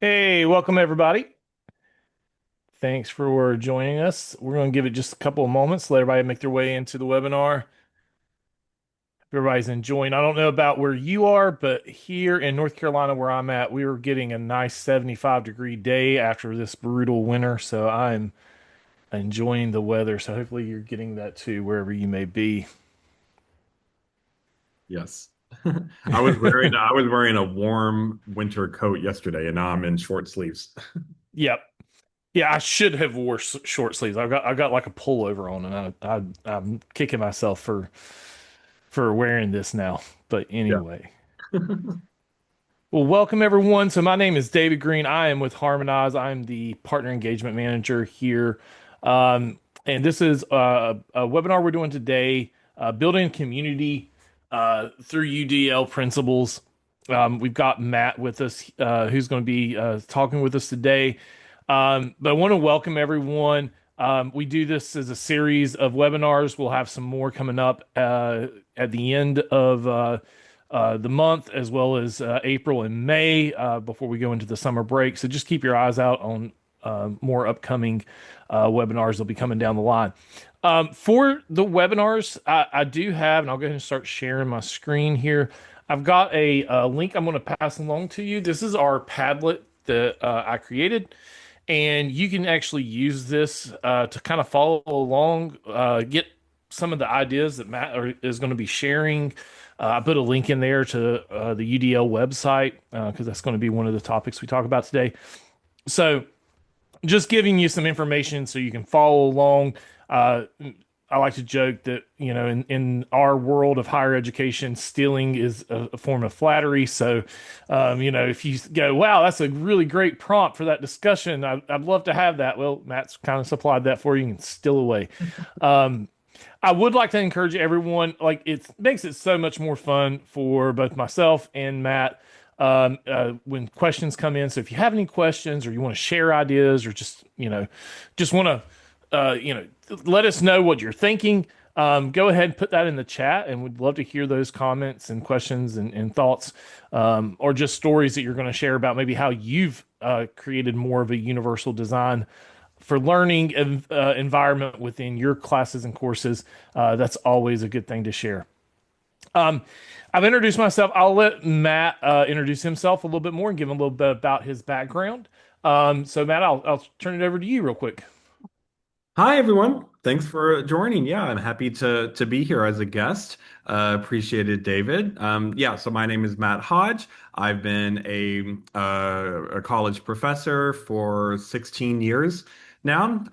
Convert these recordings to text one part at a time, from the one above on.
Hey, welcome everybody. Thanks for joining us. We're going to give it just a couple of moments, let everybody make their way into the webinar. If everybody's enjoying. I don't know about where you are, but here in North Carolina, where I'm at, we were getting a nice 75-degree day after this brutal winter. So I'm enjoying the weather. So hopefully you're getting that too, wherever you may be. Yes. I was wearing a warm winter coat yesterday, and now I'm in short sleeves. Yep. Yeah, I should have wore short sleeves. I got like a pullover on, and I'm kicking myself for wearing this now. But Yeah. anyway. Well, welcome everyone. So my name is David Green. I am with Harmonize. I'm the partner engagement manager here. And this is a webinar we're doing today, building community through UDL principles. We've got Matt with us, who's going to be talking with us today. But I want to welcome everyone. We do this as a series of webinars. We'll have some more coming up at the end of the month, as well as April and May before we go into the summer break. So just keep your eyes out on more upcoming webinars that'll be coming down the line. For the webinars, I do have, and I'll go ahead and start sharing my screen here. I've got a link I'm going to pass along to you. This is our Padlet that I created, and you can actually use this to kind of follow along, get some of the ideas that is going to be sharing. I put a link in there to the UDL website because that's going to be one of the topics we talk about today. So, just giving you some information so you can follow along. Uh, I like to joke that, in our world of higher education, stealing is a form of flattery. So, if you go, wow, that's a really great prompt for that discussion, I'd love to have that. Well, Matt's kind of supplied that for you. You can steal away. Um, I would like to encourage everyone, like it makes it so much more fun for both myself and Matt when questions come in. So if you have any questions or you want to share ideas or just want to, let us know what you're thinking. Go ahead and put that in the chat, and we'd love to hear those comments and questions and thoughts, or just stories that you're going to share about maybe how you've created more of a universal design for learning environment within your classes and courses. That's always a good thing to share. Um, I've introduced myself. I'll let Matt introduce himself a little bit more and give him a little bit about his background. So Matt, I'll turn it over to you real quick. Hi, everyone. Thanks for joining. Yeah, I'm happy to be here as a guest. Appreciate it, David. Yeah, so my name is Matt Hodge. I've been a college professor for 16 years now.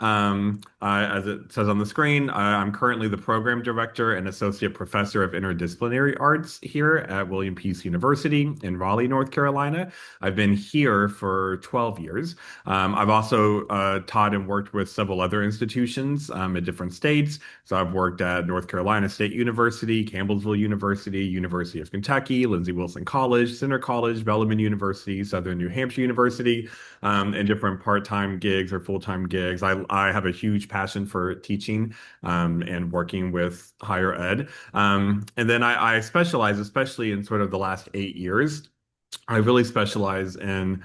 As it says on the screen, I'm currently the program director and associate professor of interdisciplinary arts here at William Peace University in Raleigh, North Carolina. I've been here for 12 years. I've also taught and worked with several other institutions in different states. So I've worked at North Carolina State University, Campbellsville University, University of Kentucky, Lindsey Wilson College, Centre College, Bellarmine University, Southern New Hampshire University, and different part-time gigs or full-time gigs. I have a huge passion for teaching and working with higher ed. And then I specialize, especially in sort of the last 8 years. I really specialize in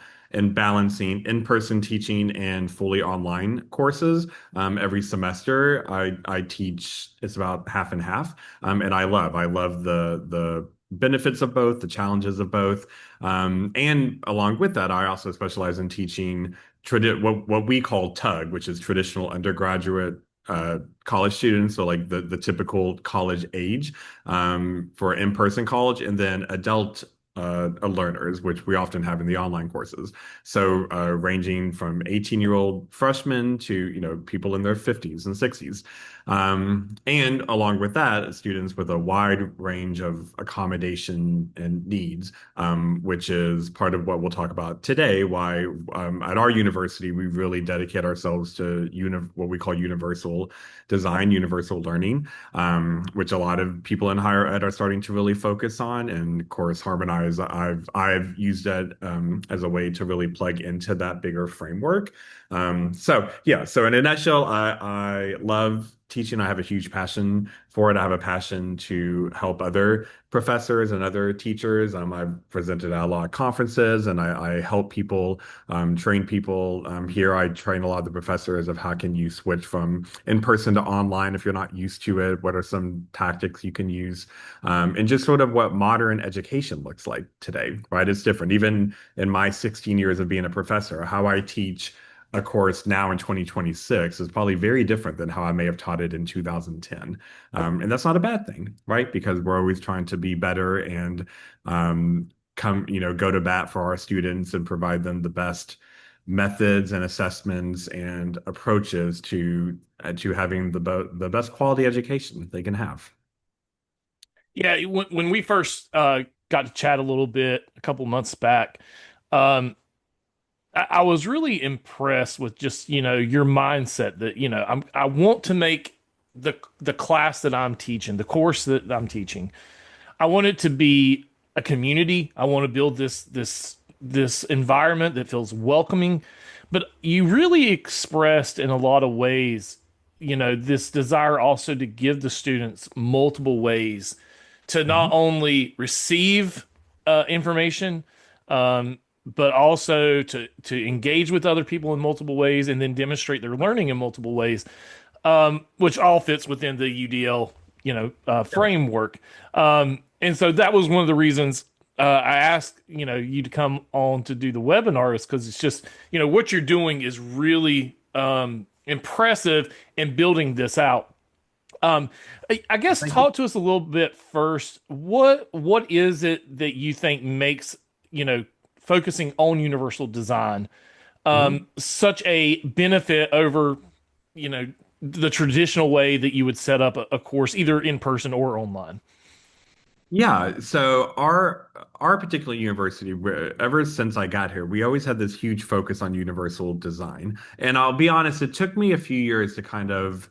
balancing in-person teaching and fully online courses. Every semester, I teach. It's about half and half, and I love the benefits of both, the challenges of both, and along with that, I also specialize in teaching what we call TUG, which is traditional undergraduate. College students, so like the typical college age for in-person college, and then adult learners, which we often have in the online courses. So ranging from 18-year-old freshmen to people in their 50s and 60s. And along with that, students with a wide range of accommodation and needs, which is part of what we'll talk about today, why at our university we really dedicate ourselves to what we call universal design, universal learning, which a lot of people in higher ed are starting to really focus on. And of course, Harmonize, I've used that as a way to really plug into that bigger framework. So yeah, so in a nutshell, I love teaching. I have a huge passion for it. I have a passion to help other professors and other teachers. I've presented at a lot of conferences and I help people, train people. Here, I train a lot of the professors of how can you switch from in person to online if you're not used to it. What are some tactics you can use? And just sort of what modern education looks like today, right? It's different. Even in my 16 years of being a professor, how I teach a course now in 2026 is probably very different than how I may have taught it in 2010. And that's not a bad thing, right? Because we're always trying to be better and go to bat for our students and provide them the best methods and assessments and approaches to having the best quality education they can have. Yeah, when we first got to chat a little bit a couple months back, um, I was really impressed with just, your mindset that, I want to make the class that I'm teaching, the course that I'm teaching, I want it to be a community. I want to build this environment that feels welcoming. But you really expressed in a lot of ways, this desire also to give the students multiple ways to not Mhm. only receive information, but also to engage with other people in multiple ways and then demonstrate their learning in multiple ways, which all fits within the UDL, Yeah. framework. And so that was one of the reasons I asked, you to come on to do the webinar is because it's just, what you're doing is really impressive in building this out. Um, I guess Thank you. talk to us a little bit first. What is it that you think makes, focusing on universal design Mhm. such a benefit over, you know, the traditional way that you would set up a course either in person or online? Yeah, so our particular university, ever since I got here, we always had this huge focus on universal design. And I'll be honest, it took me a few years to kind of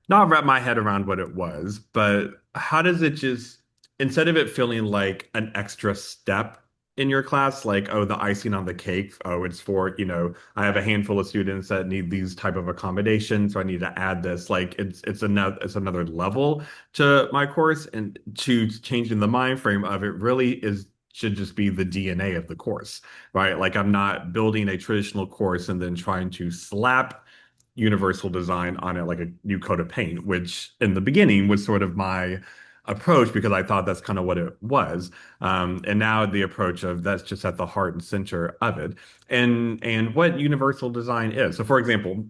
not wrap my head around what it was, but how does it just, instead of it feeling like an extra step in your class, like, oh, the icing on the cake, oh, it's for, I have a handful of students that need these type of accommodations, so I need to add this. Like it's another level to my course, and to changing the mind frame of it really is should just be the DNA of the course, right? Like I'm not building a traditional course and then trying to slap universal design on it like a new coat of paint, which in the beginning was sort of my approach because I thought that's kind of what it was. And now the approach of that's just at the heart and center of it. And what universal design is. So for example,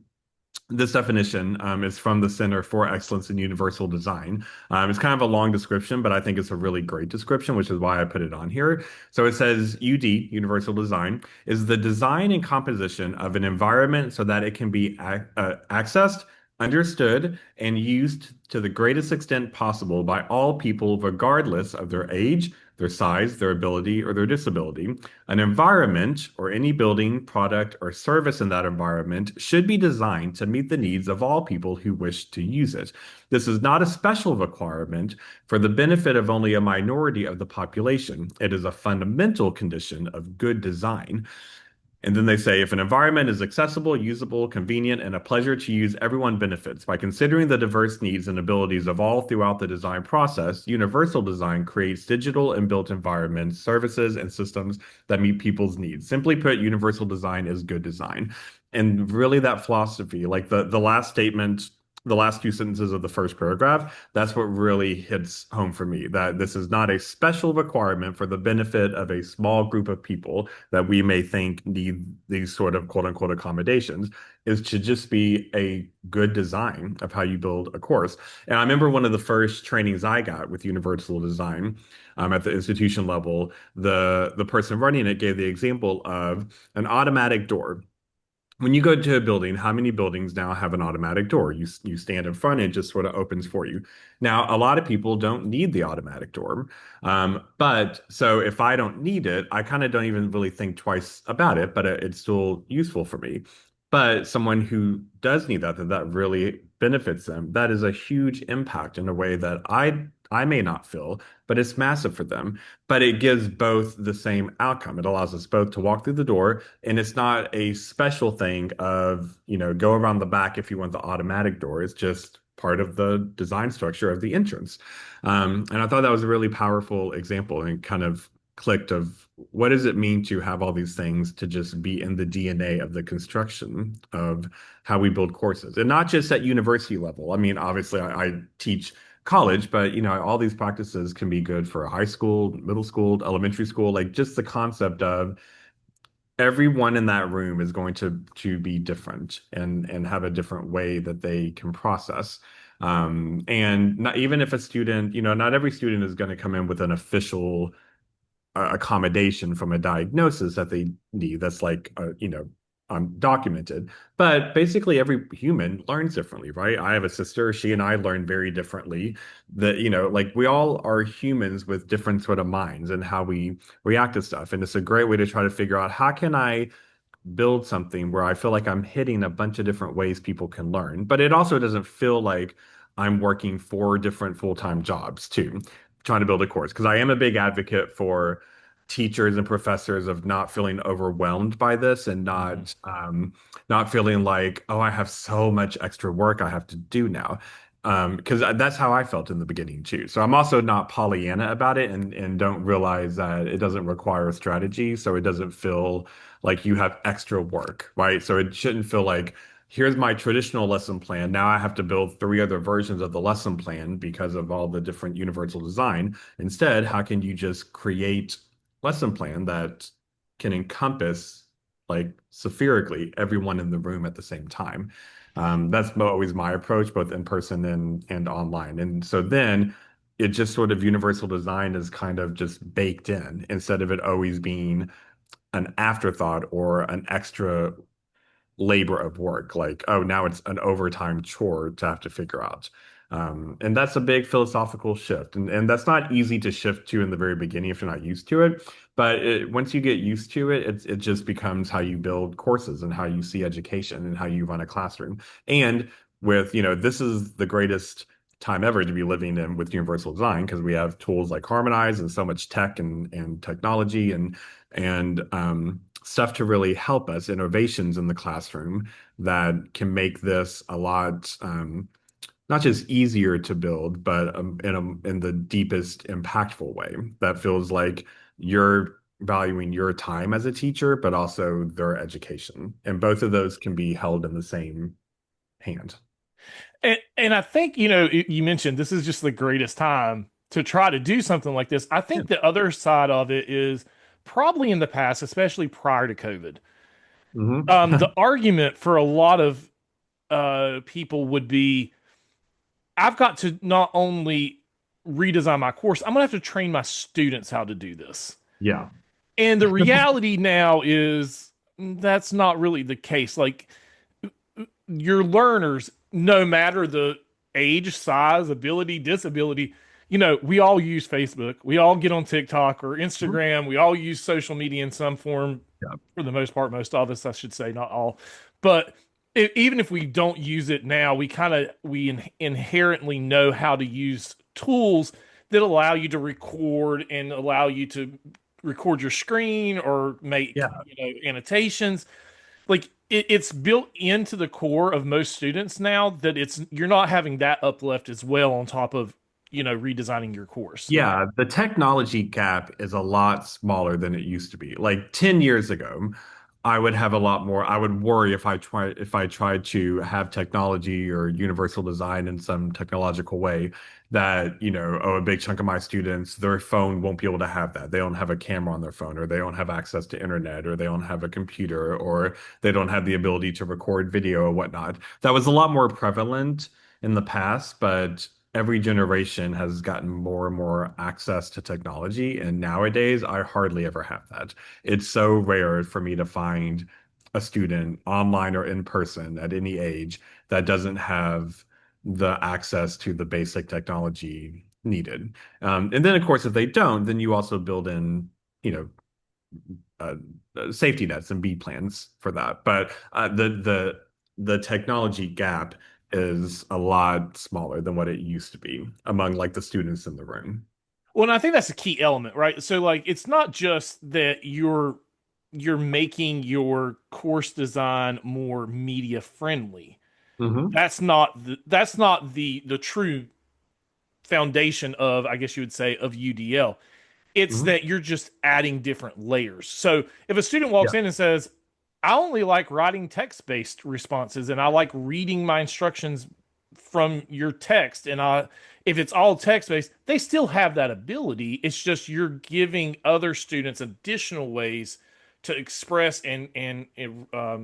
this definition is from the Center for Excellence in Universal Design. It's kind of a long description, but I think it's a really great description, which is why I put it on here. So it says UD, Universal Design, is the design and composition of an environment so that it can be accessed, understood, and used to the greatest extent possible by all people, regardless of their age, their size, their ability, or their disability. An environment or any building, product, or service in that environment should be designed to meet the needs of all people who wish to use it. This is not a special requirement for the benefit of only a minority of the population. It is a fundamental condition of good design. And then they say if an environment is accessible, usable, convenient, and a pleasure to use, everyone benefits. By considering the diverse needs and abilities of all throughout the design process, universal design creates digital and built environments, services, and systems that meet people's needs. Simply put, universal design is good design. And really that philosophy, like the last statement, the last few sentences of the first paragraph, that's what really hits home for me, that this is not a special requirement for the benefit of a small group of people that we may think need these sort of quote unquote accommodations, is to just be a good design of how you build a course. And I remember one of the first trainings I got with universal design at the institution level, the person running it gave the example of an automatic door. When you go to a building, how many buildings now have an automatic door? You stand in front, and it just sort of opens for you. Now, a lot of people don't need the automatic door. But so if I don't need it, I kind of don't even really think twice about it, but it's still useful for me. But someone who does need that really benefits them. That is a huge impact in a way that I may not feel, but it's massive for them. But it gives both the same outcome. It allows us both to walk through the door, and it's not a special thing of, go around the back if you want the automatic door. It's just part of the design structure of the entrance. And I thought that was a really powerful example and kind of clicked of what does it mean to have all these things to just be in the DNA of the construction of how we build courses, and not just at university level. I mean, obviously, I teach college, but all these practices can be good for high school, middle school, elementary school. Like just the concept of everyone in that room is going to be different and have a different way that they can process. And not even if a student, not every student is going to come in with an official accommodation from a diagnosis that they need. That's like, documented. But basically, every human learns differently, right? I have a sister. She and I learn very differently. That, like we all are humans with different sort of minds and how we react to stuff. And it's a great way to try to figure out how can I build something where I feel like I'm hitting a bunch of different ways people can learn, but it also doesn't feel like I'm working four different full-time jobs too, trying to build a course. Because I am a big advocate for teachers and professors of not feeling overwhelmed by this and Mhm. not feeling like, oh, I have so much extra work I have to do now. Because that's how I felt in the beginning too. So I'm also not Pollyanna about it and don't realize that it doesn't require strategy, so it doesn't feel like you have extra work, right? So it shouldn't feel like here's my traditional lesson plan. Now I have to build three other versions of the lesson plan because of all the different universal design. Instead, how can you just create lesson plan that can encompass like spherically everyone in the room at the same time? That's always my approach, both in person and online. And so then it just sort of universal design is kind of just baked in instead of it always being an afterthought or an extra labor of work. Like, oh, now it's an overtime chore to have to figure out. And that's a big philosophical shift. And that's not easy to shift to in the very beginning if you're not used to it. But once you get used to it, it just becomes how you build courses and how you see education and how you run a classroom. And with, this is the greatest time ever to be living in with universal design because we have tools like Harmonize and so much tech and technology and stuff to really help us, innovations in the classroom that can make this a lot not just easier to build, but in the deepest impactful way that feels like you're valuing your time as a teacher, but also their education. And both of those can be held in the same hand. And I think, you mentioned this is just the greatest time to try to do something like this. I Yeah. think the other side of it is probably in the past, especially prior to COVID. Hmm. The argument for a lot of people would be I've got to not only redesign my course, I'm gonna have to train my students how to do this. Yeah. And the reality now is that's not really the case. Like your learners, no matter the age, size, ability, disability, we all use Facebook. We all get on TikTok or Mhm. Instagram. We all use social media in some form Yeah. for the most part, most of us, I should say, not all. But even if we don't use it now, we inherently know how to use tools that allow you to record and allow you to record your screen or make Yeah. annotations. Like it's built into the core of most students now that it's you're not having that uplift as well on top of redesigning your course. Yeah, the technology gap is a lot smaller than it used to be. Like 10 years ago, I would have a lot more. I would worry if I tried to have technology or universal design in some technological way that, oh, a big chunk of my students, their phone won't be able to have that. They don't have a camera on their phone, or they don't have access to internet, or they don't have a computer, or they don't have the ability to record video or whatnot. That was a lot more prevalent in the past, but every generation has gotten more and more access to technology. And nowadays, I hardly ever have that. It's so rare for me to find a student online or in person at any age that doesn't have the access to the basic technology needed. And then, of course, if they don't, then you also build in, you know, uh, safety nets and B plans for that. But the technology gap is a lot smaller than what it used to be among like the students in the room. Well, and I think that's a key element, right? So like it's not just that you're making your course design more media friendly. Hmm. That's not the true foundation of, I guess you would say, of UDL. It's Hmm. that you're just adding different layers. So if a student walks Yeah. in and says, I only like writing text-based responses and I like reading my instructions from your text, and I if it's all text-based, they still have that ability. It's just you're giving other students additional ways to express and Yeah.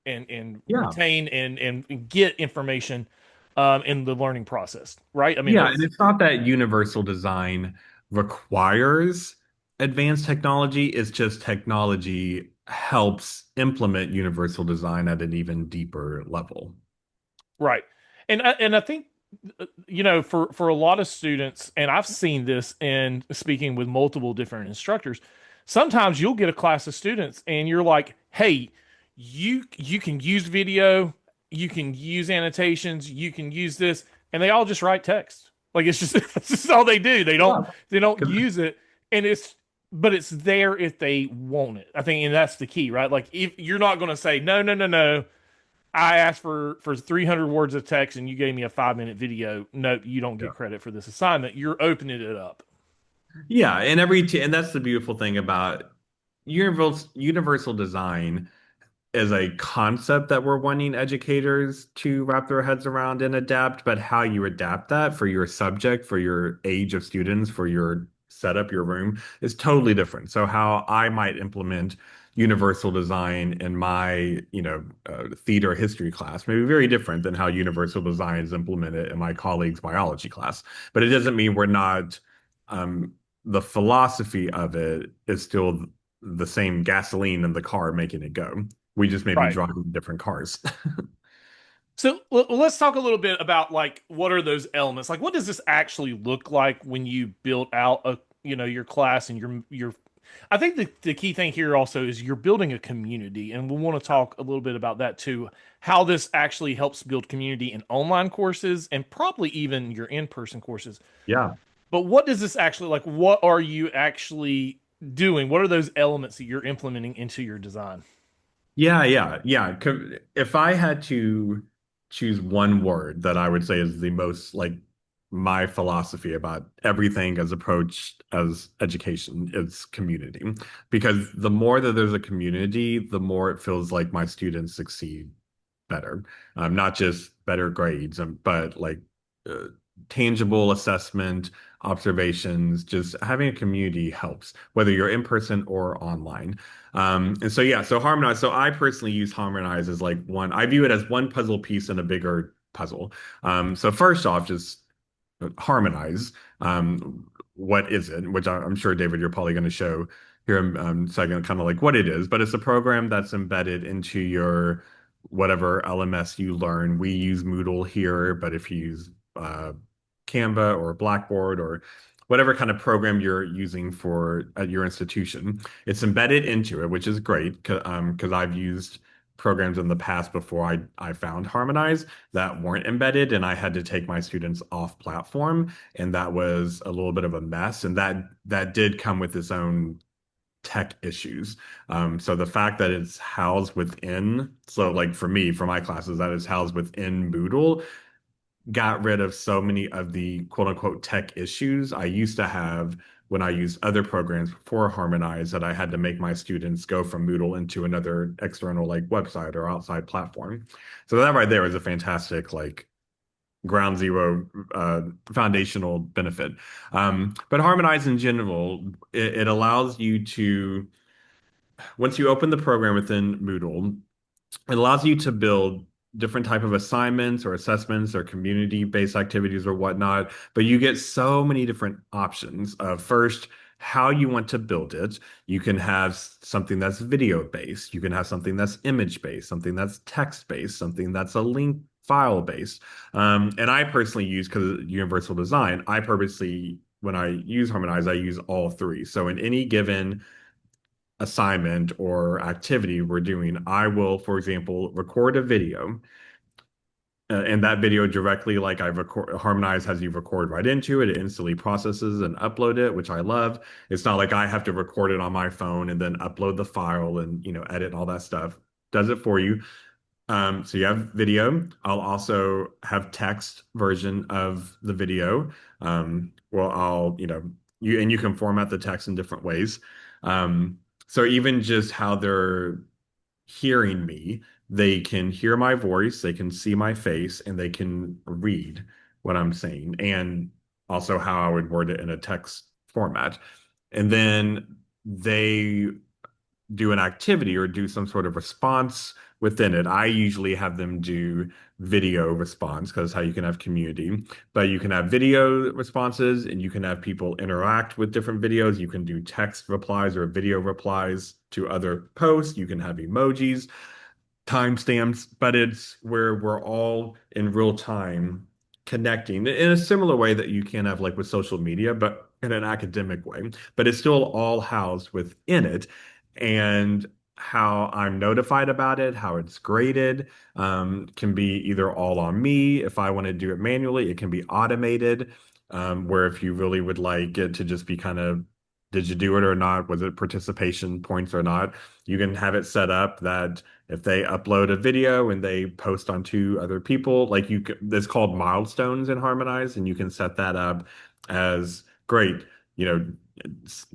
retain and get information in the learning process, right? I mean, Yeah, and that's it's not that universal design requires advanced technology, it's just technology helps implement universal design at an even deeper level. right. And I think for a lot of students, and I've seen this in speaking with multiple different instructors, sometimes you'll get a class of students and you're like, "Hey, you can use video, you can use annotations, you can use this," and they all just write text. Like it's just that's just all they do. Yeah. They don't 'Cause- use it, and it's there if they want it. I think, and that's the key, right? Like if you're not going to say no, no, no, no. I asked for 300 words of text and you gave me a 5 minute video. No, you don't yeah. get credit for this assignment. You're opening it up. Yeah, and and that's the beautiful thing about universal design as a concept that we're wanting educators to wrap their heads around and adapt, but how you adapt that for your subject, for your age of students, for your setup, your room is totally different. So how I might implement universal design in my, theater history class may be very different than how universal design is implemented in my colleague's biology class. But it doesn't mean we're not, um, the philosophy of it is still the same gasoline in the car making it go. We just may be Right. driving different cars. So let's talk a little bit about like what are those elements? Like what does this actually look like when you build out your class and your I think the key thing here also is you're building a community, and we want to talk a little bit about that too. How this actually helps build community in online courses and probably even your in-person courses. Yeah. But what does this actually like? What are you actually doing? What are those elements that you're implementing into your design? Yeah, yeah, yeah. If I had to choose one word that I would say is the most like my philosophy about everything as approached as education, it's community. Because the more that there's a community, the more it feels like my students succeed better. Not just better grades, but like uh, tangible assessment, observations, just having a community helps, whether you're in person or online. And so, yeah, so Harmonize. So I personally use Harmonize as like I view it as one puzzle piece in a bigger puzzle. So first off, just harmonize. What is it? Which I'm sure, David, you're probably going to show here in a second, kind of like what it is. But it's a program that's embedded into your whatever LMS you learn. We use Moodle here, but if you use Canva or Blackboard or whatever kind of program you're using for at your institution, it's embedded into it, which is great because I've used programs in the past before I found Harmonize that weren't embedded, and I had to take my students off platform, and that was a little bit of a mess, and that did come with its own tech issues. So the fact that it's housed within, so like for me, for my classes, that is housed within Moodle, got rid of so many of the quote unquote tech issues I used to have when I used other programs before Harmonize that I had to make my students go from Moodle into another external like website or outside platform. So that right there is a fantastic like ground zero foundational benefit. But Harmonize in general, it allows you to, once you open the program within Moodle, it allows you to build different type of assignments or assessments or community-based activities or whatnot, but you get so many different options of first how you want to build it. You can have something that's video-based, you can have something that's image-based, something that's text-based, something that's a link file based. And I personally use, because of universal design, I purposely, when I use Harmonize, I use all three. So in any given assignment or activity we're doing, I will, for example, record a video. And that video directly, like I record, Harmonize has you record right into it. It instantly processes and upload it, which I love. It's not like I have to record it on my phone and then upload the file and edit and all that stuff. Does it for you. So you have video. I'll also have text version of the video. Well, you can format the text in different ways. Um, so even just how they're hearing me, they can hear my voice, they can see my face, and they can read what I'm saying, and also how I would word it in a text format. And then they do an activity or do some sort of response within it. I usually have them do video response because how you can have community, but you can have video responses and you can have people interact with different videos. You can do text replies or video replies to other posts. You can have emojis, timestamps, but it's where we're all in real time connecting in a similar way that you can have like with social media, but in an academic way. But it's still all housed within it. And how I'm notified about it, how it's graded, can be either all on me. If I want to do it manually, it can be automated, where if you really would like it to just be kind of, did you do it or not? Was it participation points or not? You can have it set up that if they upload a video and they post on two other people, like it's called milestones in Harmonize, and you can set that up as great. You know,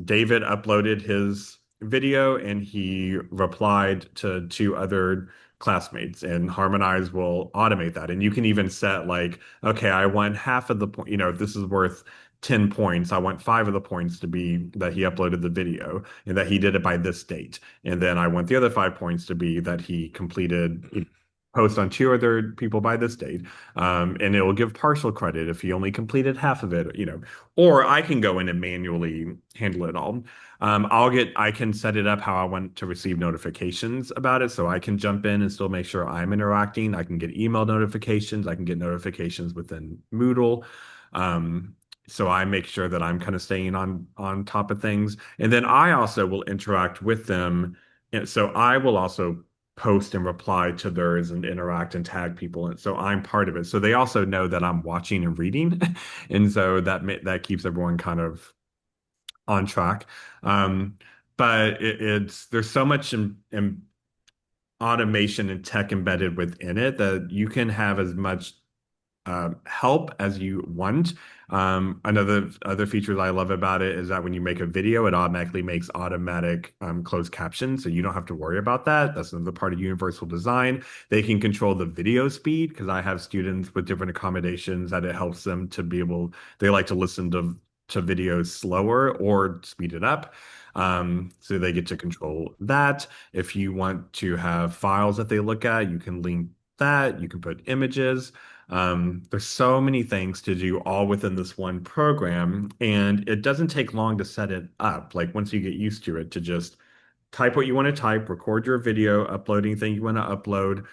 David uploaded his video and he replied to two other classmates, and Harmonize will automate that. And you can even set like, okay, I want half of the point, if this is worth 10 points, I want five of the points to be that he uploaded the video and that he did it by this date. And then I want the other 5 points to be that he completed post on two other people by this date. And it will give partial credit if he only completed half of it. Or I can go in and manually handle it all. I can set it up how I want to receive notifications about it. So I can jump in and still make sure I'm interacting. I can get email notifications. I can get notifications within Moodle. So I make sure that I'm kind of staying on top of things. And then I also will interact with them. And so I will also post and reply to theirs and interact and tag people. And so I'm part of it. So they also know that I'm watching and reading. And so that keeps everyone kind of on track. Um, but there's so much in automation and tech embedded within it that you can have as much help as you want. Another other features I love about it is that when you make a video, it automatically makes automatic closed captions, so you don't have to worry about that. That's another part of universal design. They can control the video speed because I have students with different accommodations that it helps them to be able. They like to listen to videos slower or speed it up. So they get to control that. If you want to have files that they look at, you can link that. You can put images. There's so many things to do all within this one program, and it doesn't take long to set it up. Like once you get used to it, to just type what you want to type, record your video, upload anything you want to upload,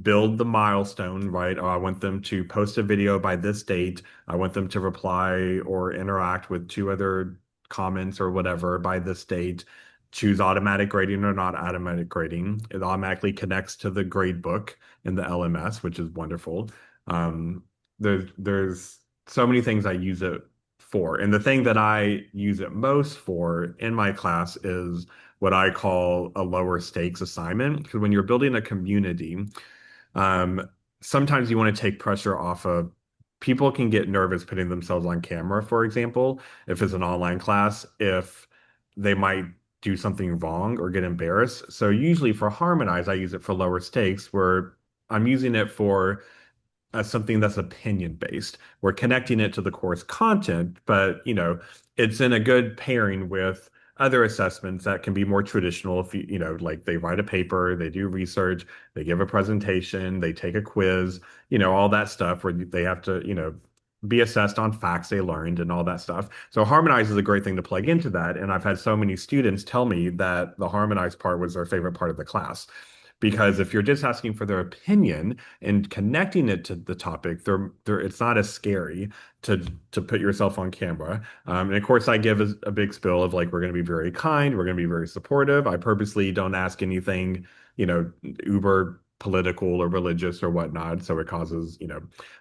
build the milestone, right? Oh, I want them to post a video by this date. I want them to reply or interact with two other comments or whatever by this date. Choose automatic grading or not automatic grading. It automatically connects to the grade book in the LMS, which is wonderful. Um, there's so many things I use it for. And the thing that I use it most for in my class is what I call a lower stakes assignment. Because when you're building a community, um, sometimes you want to take pressure off of people can get nervous putting themselves on camera, for example, if it's an online class, if they might do something wrong or get embarrassed. So usually for Harmonize, I use it for lower stakes where I'm using it for something that's opinion based. We're connecting it to the course content, but it's in a good pairing with other assessments that can be more traditional. If like they write a paper, they do research, they give a presentation, they take a quiz, all that stuff where they have to, be assessed on facts they learned and all that stuff. So Harmonize is a great thing to plug into that. And I've had so many students tell me that the Harmonize part was their favorite part of the class. Because if you're just asking for their opinion and connecting it to the topic, it's not as scary to put yourself on camera. And of course, I give a big spill of like, we're going to be very kind, we're going to be very supportive. I purposely don't ask anything, uber political or religious or whatnot. So it causes,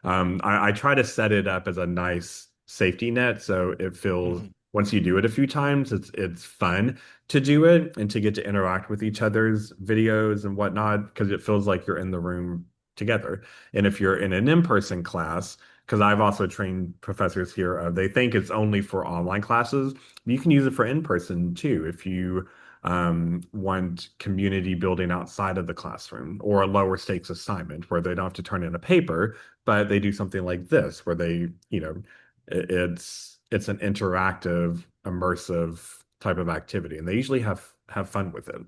I try to set it up as a nice safety net so it feels Mhm. once you do it a few times, it's fun to do it and to get to interact with each other's videos and whatnot because it feels like you're in the room together. And if you're in an in-person class, because I've also trained professors here, they think it's only for online classes. You can use it for in-person too if you want community building outside of the classroom or a lower stakes assignment where they don't have to turn in a paper, but they do something like this where they, it's an interactive, immersive type of activity, and they usually have fun with it,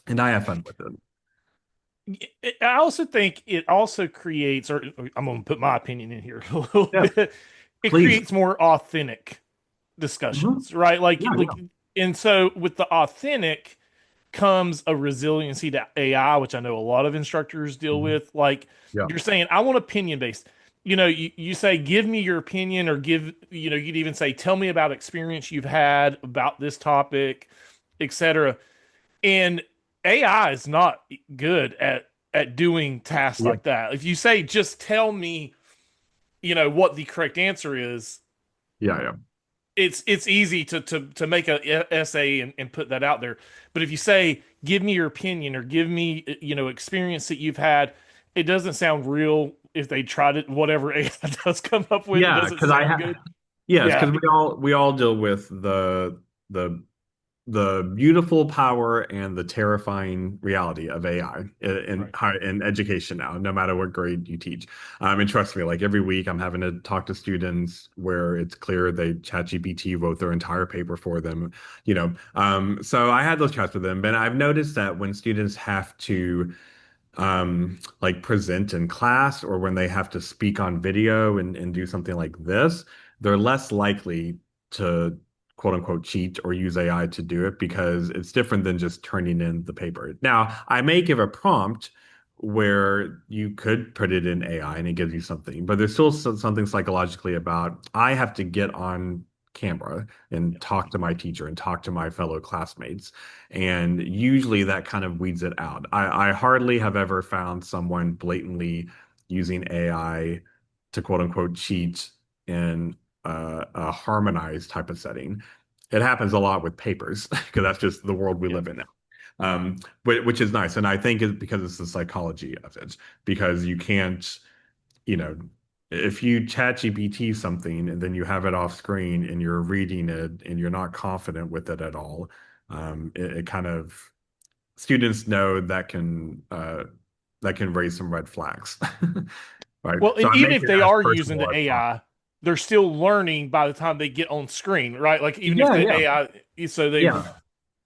and I have fun with it. I also think it also creates, or I'm going to put my opinion in here a little Yeah, bit. It please. creates more authentic Mhm. discussions, right? Yeah, Like, yeah. and so with the authentic comes a resiliency to AI, which I know a lot of instructors deal Mhm. with. Like Yeah, you're saying, I want opinion based. You say, give me your opinion, or you'd even say, tell me about experience you've had about this topic, etc. And AI is not good at doing tasks yeah, like that. If you say, just tell me, what the correct answer is, yeah, yeah. it's easy to make a essay and put that out there. But if you say, give me your opinion or give me, experience that you've had, it doesn't sound real. If they tried it, whatever AI does come up with, it Yeah, doesn't because I sound good. have. Yes, Yeah, because we all deal with the the beautiful power and the terrifying reality of AI right. in education now, no matter what grade you teach. And trust me, like every week I'm having to talk to students where it's clear they ChatGPT wrote their entire paper for them, So I had those chats with them, but I've noticed that when students have to like present in class or when they have to speak on video and do something like this, they're less likely to quote unquote cheat or use AI to do it because it's different than just turning in the paper. Now, I may give a prompt where you could put it in AI and it gives you something, but there's still something psychologically about I have to get on camera and talk to my teacher and talk to my fellow classmates. And usually that kind of weeds it out. I hardly have ever found someone blatantly using AI to quote unquote cheat in a harmonized type of setting. It happens a lot with papers because that's just the world we Yeah. live in now. Which is nice. And I think it's because it's the psychology of it, because you can't, you know, if you chat GPT something and then you have it off screen and you're reading it and you're not confident with it at all, it kind of students know that can raise some red flags, right? Well, So and I even make if it they as are using personal the as possible. AI, they're still learning by the time they get on screen, right? Like even if Yeah, the yeah, AI, so they've, yeah.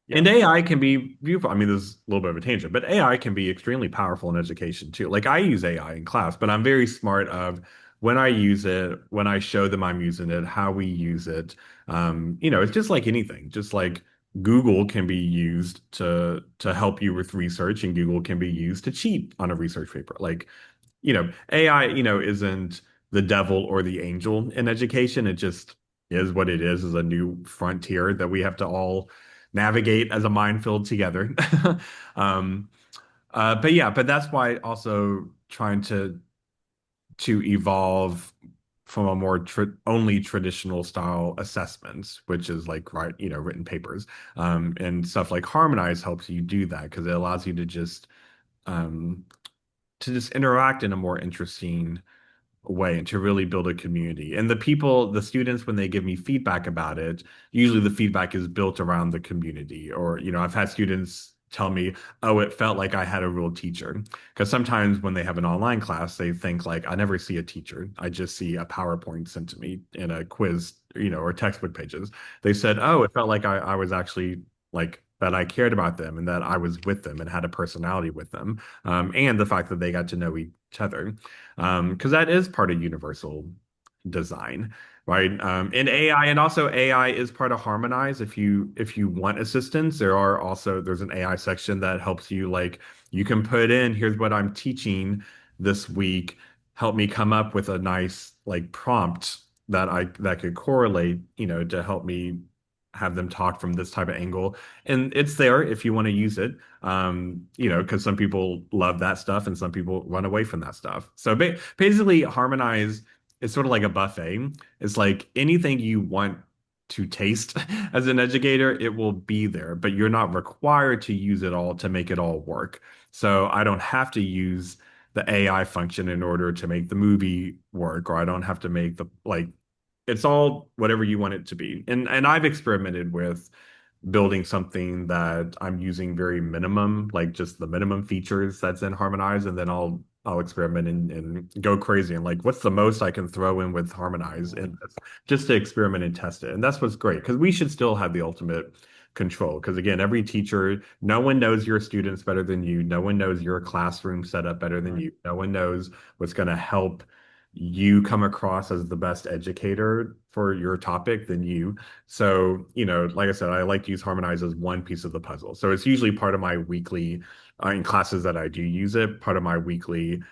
yeah, And AI can be beautiful. I mean, there's a little bit of a tangent, but AI can be extremely powerful in education too. Like I use AI in class, but I'm very smart of when I use it, when I show them I'm using it, how we use it. It's just like anything. Just like Google can be used to help you with research, and Google can be used to cheat on a research paper. Like AI, isn't the devil or the angel in education. It just is what it is a new frontier that we have to all navigate as a minefield together. Um, but yeah, but that's why also trying to evolve from a more only traditional style assessments, which is like written papers, and stuff like Harmonize helps you do that because it allows you um, to just interact in a more interesting way and to really build a community. And the students, when they give me feedback about it, usually the feedback is built around the community. Or, I've had students tell me, oh, it felt like I had a real teacher. Because sometimes when they have an online class, they think like, I never see a teacher. I just see a PowerPoint sent to me in a quiz, or textbook pages. They said, oh, it felt like I was actually like that I cared about them and that I was with them and had a personality with them. And the fact that they got to know each other because that is part of universal design, right? And AI, and also AI is part of Harmonize. If you want assistance, there's an AI section that helps you. Like you can put in, here's what I'm teaching this week. Help me come up with a nice like prompt that could correlate, to help me have them talk from this type of angle. And it's there if you want to use it because some people love that stuff and some people run away from that stuff. So basically, Harmonize is sort of like a buffet. It's like anything you want to taste as an educator, it will be there, but you're not required to use it all to make it all work. So I don't have to use the AI function in order to make the movie work, or I don't have to make the like it's all whatever you want it to be. And I've experimented with building something that I'm using very minimum, like just the minimum features that's in Harmonize, and then I'll experiment and go crazy and like what's the most I can throw in with Harmonize Mhm. and just to experiment and test it. And that's what's great because we should still have the ultimate control. Because again, every teacher, no one knows your students better than you. No one knows your classroom setup better than Right. you. No one knows what's going to help you come across as the best educator for your topic than you. So, like I said, I like to use Harmonize as one piece of the puzzle. So it's usually part of my weekly, in classes that I do use it, part of my weekly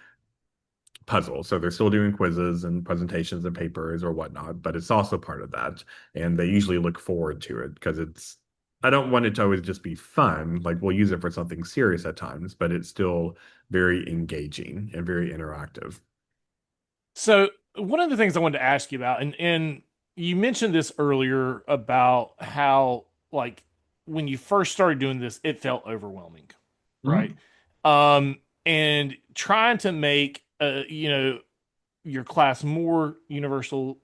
puzzle. So they're still doing quizzes and presentations and papers or whatnot, but it's also part of that. And they usually look forward to it because I don't want it to always just be fun. Like we'll use it for something serious at times, but it's still very engaging and very interactive. So one of the things I wanted to ask you about, and you mentioned this earlier about how like when you first started doing this, it felt overwhelming, right? Mhm. And trying to make your class more universal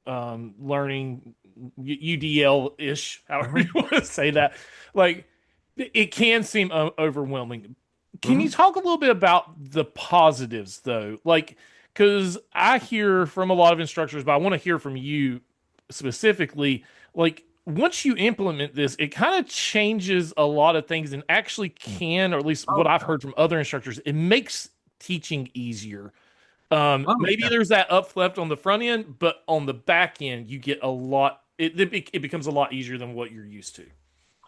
learning UDL-ish, however you Mhm. want to say that, like it can seem overwhelming. Can you Mhm. talk a little bit about the positives though? Like, because I hear from a lot of instructors, but I want to hear from you specifically. Like, once you implement this, it kind of changes a lot of things and actually can, or at least what Oh, I've yeah. heard from other instructors, it makes teaching easier. Oh, Maybe yeah. there's that uplift on the front end, but on the back end, you get a lot. It becomes a lot easier than what you're used to.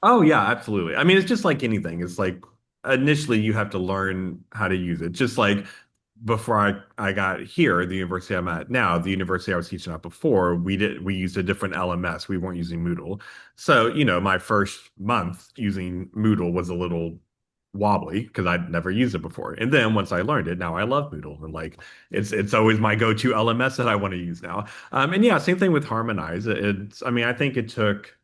Oh yeah, absolutely. I mean, it's just like anything. It's like initially you have to learn how to use it. Just like before I got here, the university I'm at now, the university I was teaching at before, we used a different LMS. We weren't using Moodle. So, my first month using Moodle was a little wobbly because I'd never used it before. And then once I learned it, now I love Moodle and like it's always my go-to LMS that I want to use now. And yeah, same thing with Harmonize. I mean, I think it took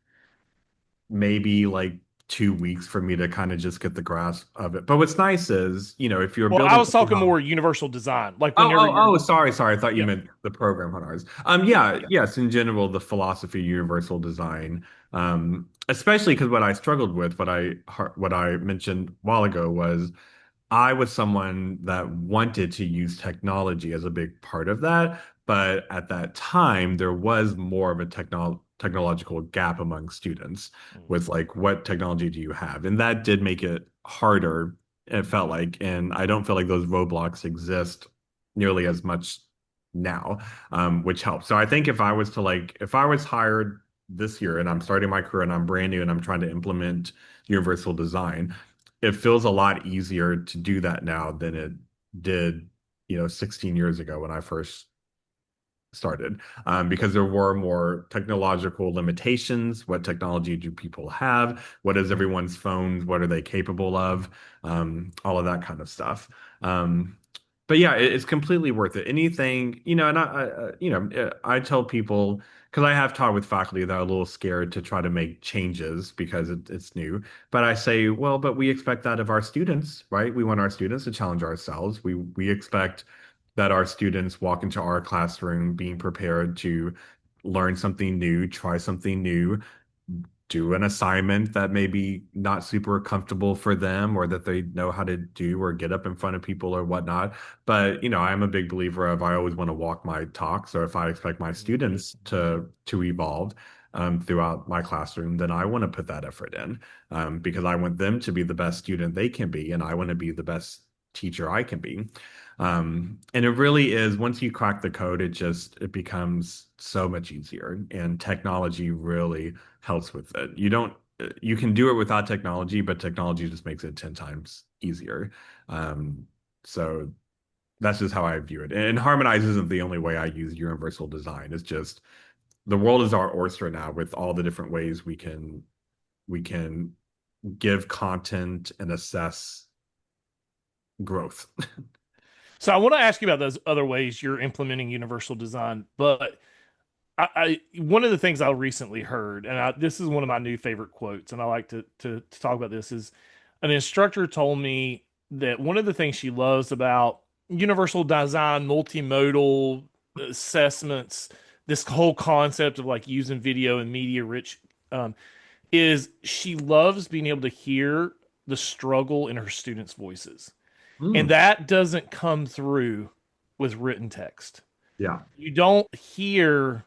maybe like 2 weeks for me to kind of just get the grasp of it. But what's nice is, if you're Well, I building was something talking on more universal design, like Oh, whenever oh, you're, oh, sorry. I thought you yeah, meant the program on ours. Yeah, yeah. yes, in general, the philosophy of universal design, especially because what I struggled with, what I mentioned a while ago was I was someone that wanted to use technology as a big part of that, but at that time there was more of a technological gap among students Mm. with like what technology do you have? And that did make it harder, it felt like, and I don't feel like those roadblocks exist nearly as much now, which helps. So I think if I was hired this year and I'm starting my career and I'm brand new and I'm trying to implement universal design, it feels a lot easier to do that now than it did, 16 years ago when I first started, because there were more technological limitations. What technology do people have? What is everyone's phones? What are they capable of? All of that kind of stuff. But yeah, it's completely worth it. Anything, and I tell people because I have taught with faculty that are a little scared to try to make changes because it's new. But I say, well, but we expect that of our students, right? We want our students to challenge ourselves. We expect that our students walk into our classroom being prepared to learn something new, try something new, do an assignment that may be not super comfortable for them or that they know how to do or get up in front of people or whatnot. But, I'm a big believer of I always want to walk my talk. So if I expect my students to evolve throughout my classroom, then I want to put that effort in because I want them to be the best student they can be, and I want to be the best teacher I can be. And it really is, once you crack the code, it becomes so much easier. And technology really helps with it. You can do it without technology, but technology just makes it 10 times easier. Um, so that's just how I view it. And Harmonize isn't the only way I use universal design. It's just the world is our oyster now with all the different ways we can give content and assess growth. So I want to ask you about those other ways you're implementing universal design, but one of the things I recently heard, and this is one of my new favorite quotes, and I like to talk about this, is an instructor told me that one of the things she loves about universal design, multimodal assessments, this whole concept of like using video and media rich, is she loves being able to hear the struggle in her students' voices. And Mm, that doesn't come through with written text. yeah. You don't hear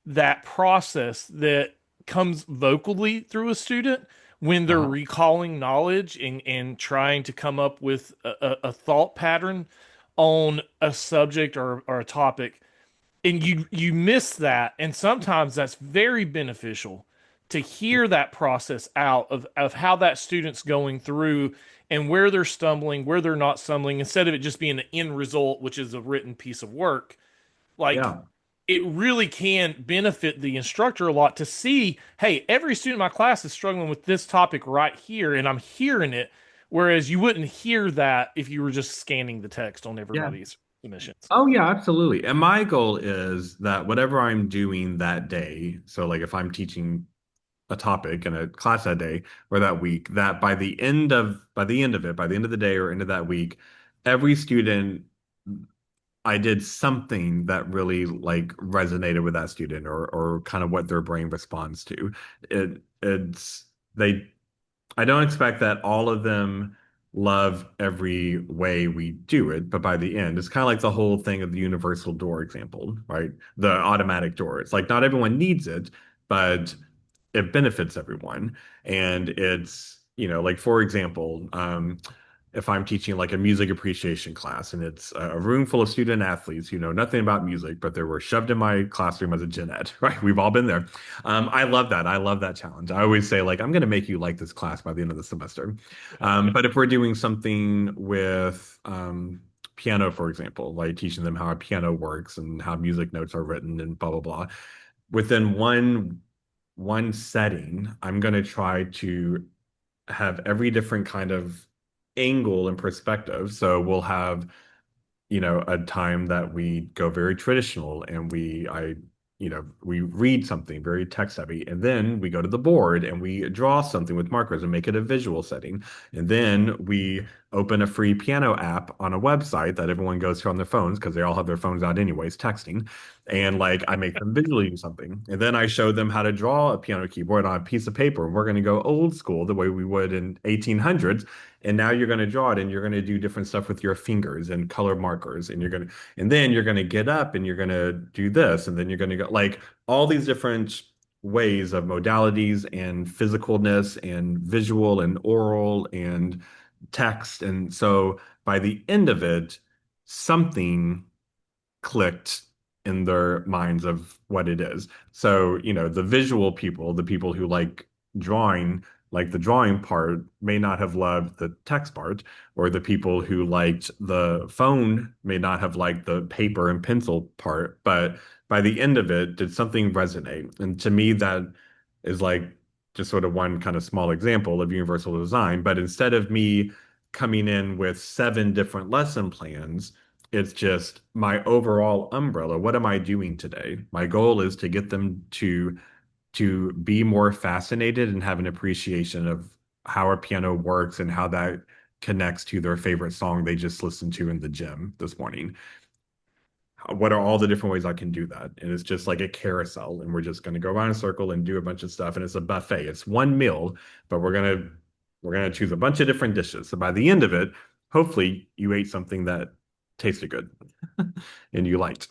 that process that comes vocally through a student when they're Uh-huh. recalling knowledge and trying to come up with a thought pattern on a subject or a topic. And you miss that. And sometimes that's very beneficial to hear that process out of how that student's going through and where they're stumbling, where they're not stumbling, instead of it just being the end result, which is a written piece of work. Like Yeah. it really can benefit the instructor a lot to see, hey, every student in my class is struggling with this topic right here, and I'm hearing it. Whereas you wouldn't hear that if you were just scanning the text on Yeah. everybody's submissions. Oh yeah, absolutely. And my goal is that whatever I'm doing that day, so like if I'm teaching a topic in a class that day or that week, that by the end of the day or end of that week, every student I did something that really like resonated with that student or kind of what their brain responds to. It's they I don't expect that all of them love every way we do it, but by the end, it's kind of like the whole thing of the universal door example, right? The automatic door. It's like not everyone needs it, but it benefits everyone. And it's, like for example, if I'm teaching like a music appreciation class and it's a room full of student athletes who know nothing about music, but they were shoved in my classroom as a gen ed, right? We've all been there. I love that. I love that challenge. I always say, like, I'm going to make you like this class by the end of the semester. But if we're doing something with piano, for example, like teaching them how a piano works and how music notes are written and blah, blah, blah, within one setting, I'm going to try to have every different kind of angle and perspective. So we'll have, a time that we go very traditional and we read something very text heavy, and then we go to the board and we draw something with markers and make it a visual setting. And then we open a free piano app on a website that everyone goes to on their phones because they all have their phones out anyways, texting. And like I make them visually do something. And then I show them how to draw a piano keyboard on a piece of paper. We're going to go old school the way we would in 1800s. And now you're going to draw it and you're going to do different stuff with your fingers and color markers. And then you're going to get up and you're going to do this. And then you're going to go like all these different ways of modalities and physicalness and visual and oral and text. And so by the end of it, something clicked in their minds of what it is. So, the visual people, the people who drawing, like the drawing part, may not have loved the text part, or the people who liked the phone may not have liked the paper and pencil part. But by the end of it, did something resonate? And to me, that is like just sort of one kind of small example of universal design. But instead of me coming in with seven different lesson plans, it's just my overall umbrella. What am I doing today? My goal is to get them to be more fascinated and have an appreciation of how a piano works and how that connects to their favorite song they just listened to in the gym this morning. What are all the different ways I can do that? And it's just like a carousel, and we're just going to go around in a circle and do a bunch of stuff. And it's a buffet. It's one meal, but we're gonna choose a bunch of different dishes. So by the end of it, hopefully you ate something that tasted good and you liked.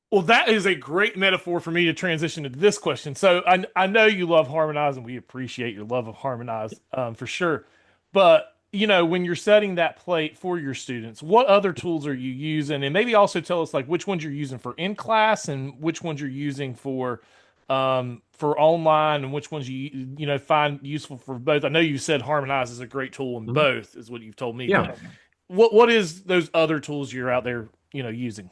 Well, that is a great metaphor for me to transition to this question. So I know you love Harmonize, and we appreciate your love of Harmonize, for sure. But when you're setting that plate for your students, what other tools are you using? And maybe also tell us like which ones you're using for in class and which ones you're using for online, and which ones you find useful for both. I know you said Harmonize is a great tool in Mhm. both, is what you've told me. But Yeah. what is those other tools you're out there using?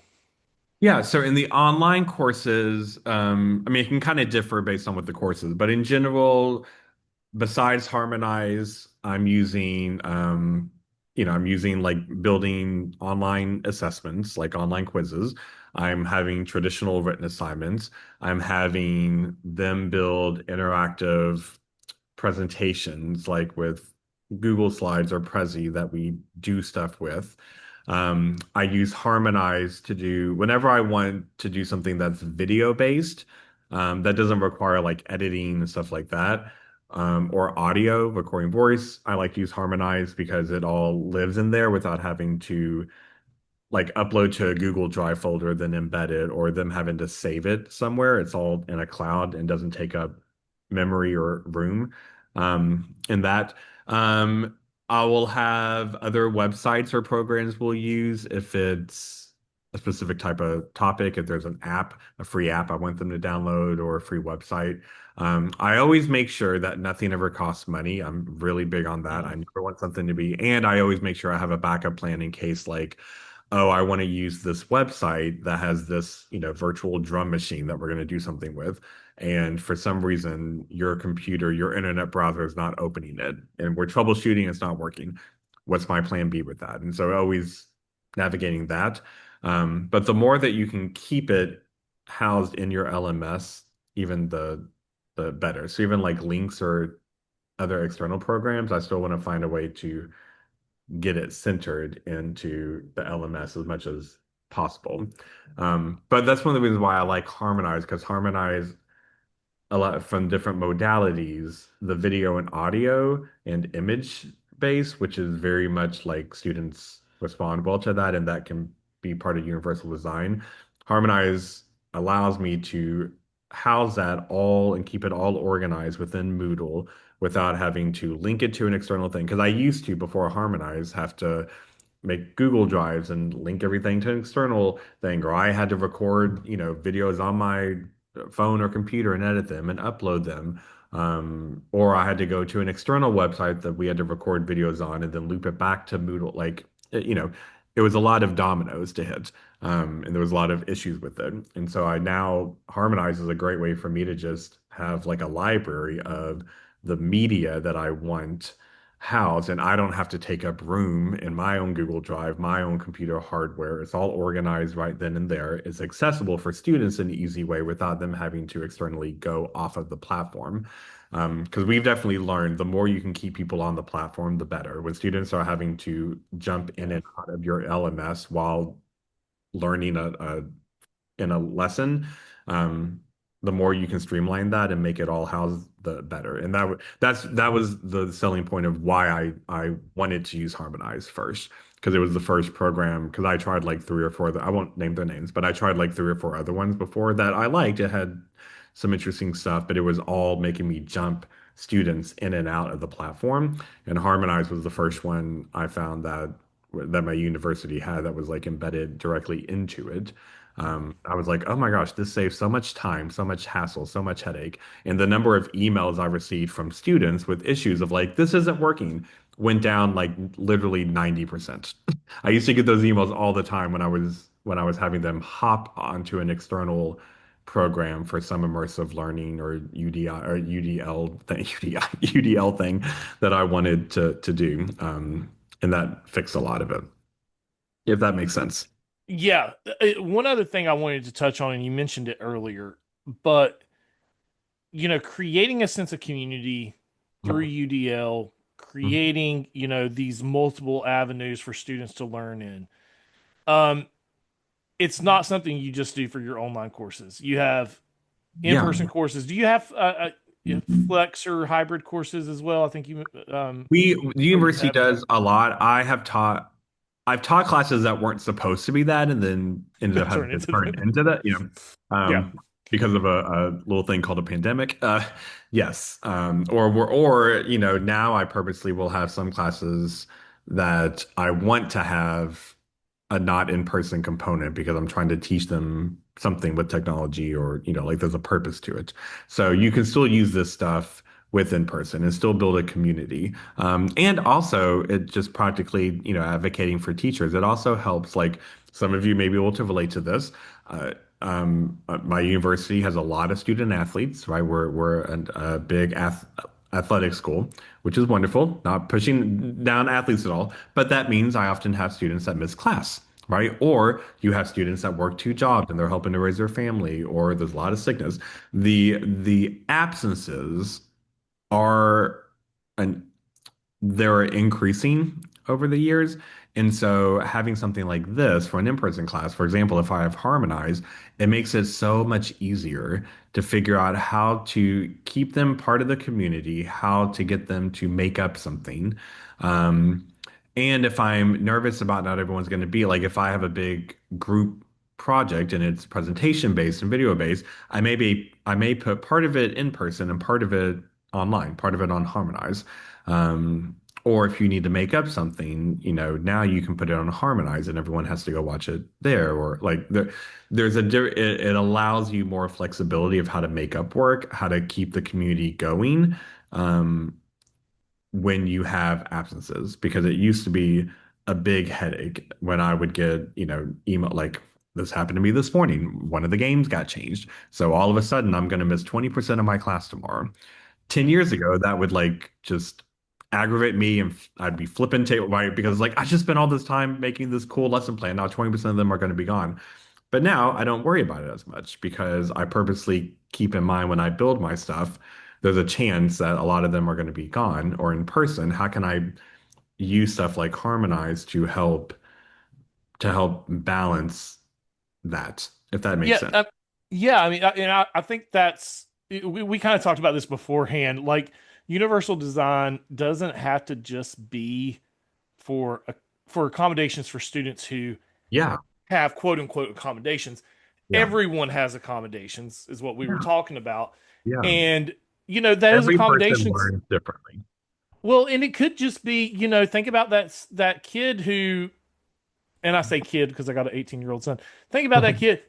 Yeah, so in the online courses, I mean, it can kind of differ based on what the course is, but in general, besides Harmonize, I'm using like building online assessments, like online quizzes. I'm having traditional written assignments. I'm having them build interactive presentations like with Google Slides or Prezi that we do stuff with. I use Harmonize to do whenever I want to do something that's video based, that doesn't require like editing and stuff like that, or audio, recording voice. I like to use Harmonize because it all lives in there without having to like upload to a Google Drive folder, then embed it, or them having to save it somewhere. It's all in a cloud and doesn't take up memory or room. In that, I will have other websites or programs we'll use if it's a specific type of topic. If there's an app, a free app I want them to download or a free website. I always make sure that nothing ever costs money. I'm really big on that. I Mhm. never want something to be, and I always make sure I have a backup plan in case like oh, I want to use this website that has this, virtual drum machine that we're going to do something with. And for some reason, your computer, your internet browser is not opening it. And we're troubleshooting, it's not working. What's my plan B with that? And so always navigating that. But the more that you can keep it housed in your LMS, even the better. So even like links or other external programs, I still want to find a way to get it centered into the LMS as much as possible. But that's one of the reasons why I like Harmonize, because Harmonize a lot from different modalities, the video and audio and image base, which is very much like students respond well to that, and that can be part of universal design. Harmonize allows me to house that all and keep it all organized within Moodle without having to link it to an external thing. Because I used to, before Harmonize, have to make Google Drives and link everything to an external thing, or I had to record, videos on my phone or computer and edit them and upload them. Or I had to go to an external website that we had to record videos on and then loop it back to Moodle. Like, it was a lot of dominoes to hit. And there was a lot of issues with it. And so I now Harmonize is a great way for me to just have like a library of the media that I want housed, and I don't have to take up room in my own Google Drive, my own computer hardware. It's all organized right then and there. It's accessible for students in an easy way without them having to externally go off of the platform. Because we've definitely learned the more you can keep people on the platform, the better. When students are having to jump in Yeah. and out of your LMS while learning in a lesson, um, the more you can streamline that and make it all house, the better. And that was the selling point of why I wanted to use Harmonize first, because it was the first program. Because I tried like three or four, I won't name their names, but I tried like three or four other ones before that I liked. It had some interesting stuff, but it was all making me jump students in and out of the platform. And Harmonize was the first one I found that my university had that was like embedded directly into it. I was like, oh my gosh, this saves so much time, so much hassle, so much headache. And the number of emails I received from students with issues of like, this isn't working, went down like literally 90%. I used to get those emails all the time when I was having them hop onto an external program for some immersive learning or UDI or UDL thing, UDI, UDL thing that I wanted to do. And that fixed a lot of it, if that makes sense. Yeah. One other thing I wanted to touch on, and you mentioned it earlier, but creating a sense of community through UDL, Mhm. creating, these multiple avenues for students to learn in. Um, it's not something you just do for your online courses. You have Yeah. in-person courses. Do you have flex or hybrid courses as well? I think The or you university have does a lot. I've taught classes that weren't supposed to be that and then ended up having turn to into turn that. into that, Yeah. because of a little thing called a pandemic. Yes. Or now I purposely will have some classes that I want to have a not in-person component because I'm trying to teach them something with technology or, like there's a purpose to it. So you can still use this stuff with in person and still build a community. And also, it just practically, advocating for teachers. It also helps, like some of you may be able to relate to this. Uh, my university has a lot of student athletes, right? We're a big athletic school, which is wonderful. Not pushing down athletes at all, but that means I often have students that miss class, right? Or you have students that work two jobs and they're helping to raise their family, or there's a lot of sickness. The absences are an they're increasing over the years. And so having something like this for an in-person class, for example, if I have Harmonize, it makes it so much easier to figure out how to keep them part of the community, how to get them to make up something. Um, and if I'm nervous about not everyone's going to be like, if I have a big group project and it's presentation based and video based, I may put part of it in person and part of it online, part of it on Harmonize. Or if you need to make up something, now you can put it on Harmonize and everyone has to go watch it there. Or like it allows you more flexibility of how to make up work, how to keep the community going. Um, when you have absences because it used to be a big headache when I would get, email like this happened to me this morning. One of the games got changed. So all of a sudden I'm going to miss 20% of my class tomorrow. 10 years ago, that would like just aggravate me and I'd be flipping table right because like I just spent all this time making this cool lesson plan. Now 20% of them are going to be gone. But now I don't worry about it as much because I purposely keep in mind when I build my stuff, there's a chance that a lot of them are going to be gone or in person. How can I use stuff like Harmonize to help balance that, if that makes Yeah, sense? yeah. I mean, I think we kind of talked about this beforehand. Like, universal design doesn't have to just be for for accommodations for students who Yeah, have quote unquote accommodations. yeah, Everyone has accommodations, is what we were yeah, talking about, yeah. and those Every person accommodations. learns differently. Well, and it could just be, think about that kid who, and I say kid because I got an 18-year-old son. Think about that kid.